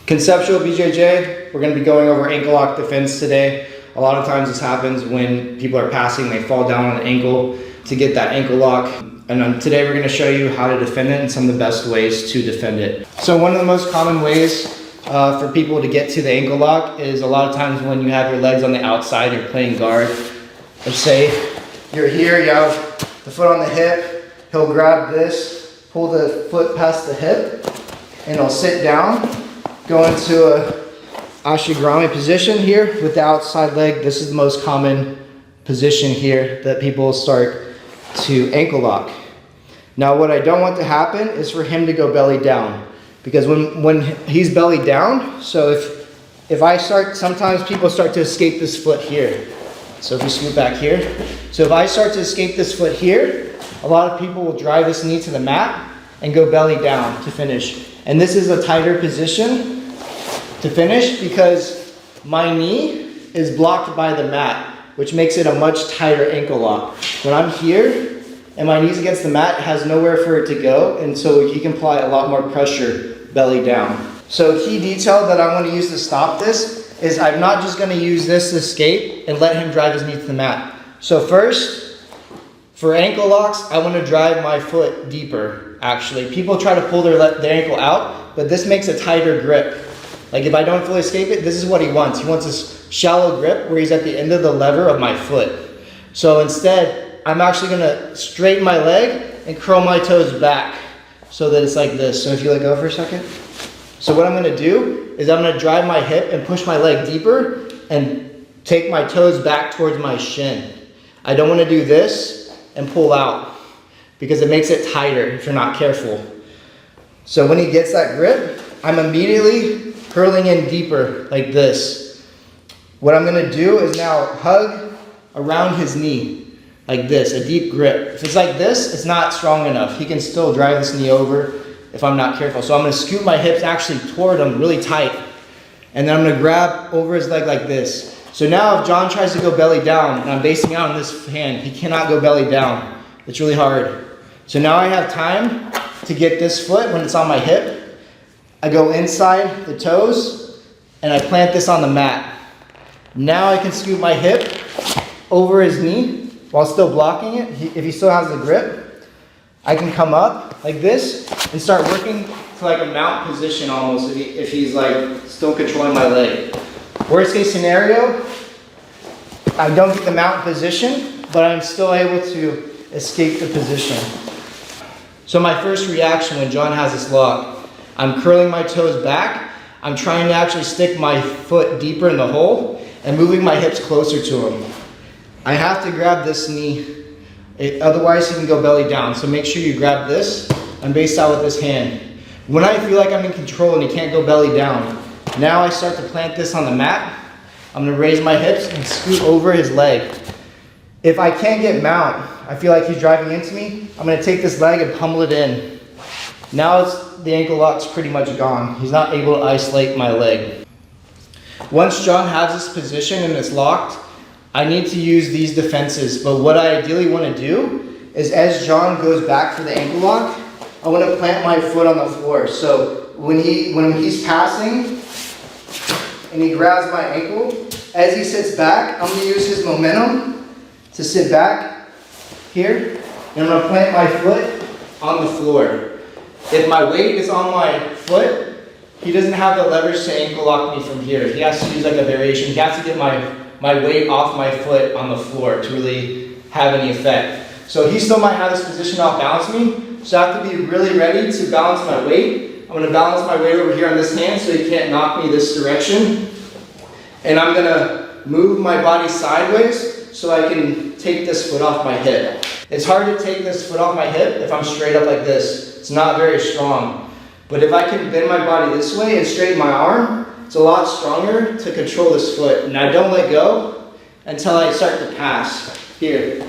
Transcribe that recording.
Conceptual BJJ, we're going to be going over ankle lock defense today. A lot of times this happens when people are passing, they fall down on the ankle to get that ankle lock. And today we're going to show you how to defend it and some of the best ways to defend it. So one of the most common ways for people to get to the ankle lock is a lot of times when you have your legs on the outside, you're playing guard. Let's say you're here, you have the foot on the hip, he'll grab this, pull the foot past the hip, and he'll sit down, go into a ashigarami position here with the outside leg. This is the most common position here that people start to ankle lock. Now what I don't want to happen is for him to go belly down, because when he's belly down, so if I start, sometimes people start to escape this foot here. So if you scoot back here, so if I start to escape this foot here, a lot of people will drive this knee to the mat and go belly down to finish. And this is a tighter position to finish because my knee is blocked by the mat, which makes it a much tighter ankle lock. When I'm here and my knee's against the mat, it has nowhere for it to go, and so he can apply a lot more pressure belly down. So a key detail that I want to use to stop this is I'm not just going to use this to escape and let him drive his knee to the mat. So first, for ankle locks, I want to drive my foot deeper, actually. People try to pull their ankle out, but this makes a tighter grip. Like if I don't fully escape it, this is what he wants. He wants this shallow grip where he's at the end of the lever of my foot. So instead, I'm actually gonna straighten my leg and curl my toes back so that it's like this. So if you let go for a second. So what I'm gonna do is I'm gonna drive my hip and push my leg deeper and take my toes back towards my shin. I don't wanna do this and pull out because it makes it tighter if you're not careful. So when he gets that grip, I'm immediately curling in deeper like this. What I'm gonna do is now hug around his knee like this, a deep grip. If it's like this, it's not strong enough. He can still drive this knee over if I'm not careful. So I'm gonna scoot my hips actually toward him really tight. And then I'm gonna grab over his leg like this. So now if John tries to go belly down and I'm basing out on this hand, he cannot go belly down. It's really hard. So now I have time to get this foot when it's on my hip. I go inside the toes and I plant this on the mat. Now I can scoot my hip over his knee while still blocking it. If he still has the grip, I can come up like this and start working to like a mount position almost if he's like still controlling my leg. Worst case scenario, I don't get the mount position, but I'm still able to escape the position. So my first reaction when John has this lock, I'm curling my toes back. I'm trying to actually stick my foot deeper in the hole and moving my hips closer to him. I have to grab this knee, otherwise he can go belly down. So make sure you grab this and base out with this hand. When I feel like I'm in control and he can't go belly down, now I start to plant this on the mat. I'm gonna raise my hips and scoot over his leg. If I can't get mount, I feel like he's driving into me, I'm gonna take this leg and pummel it in. Now the ankle lock's pretty much gone. He's not able to isolate my leg. Once John has this position and it's locked, I need to use these defenses. But what I ideally want to do is as John goes back for the ankle lock, I want to plant my foot on the floor. So when he's passing and he grabs my ankle, as he sits back, I'm going to use his momentum to sit back here. And I'm going to plant my foot on the floor. If my weight is on my foot, he doesn't have the leverage to ankle lock me from here. He has to use like a variation. He has to get my weight off my foot on the floor to really have any effect. So he still might have this position off balance me. So I have to be really ready to balance my weight. I'm going to balance my weight over here on this hand so he can't knock me this direction. And I'm going to move my body sideways so I can take this foot off my hip. It's hard to take this foot off my hip if I'm straight up like this. It's not very strong. But if I can bend my body this way and straighten my arm, it's a lot stronger to control this foot. And I don't let go until I start to pass. Here.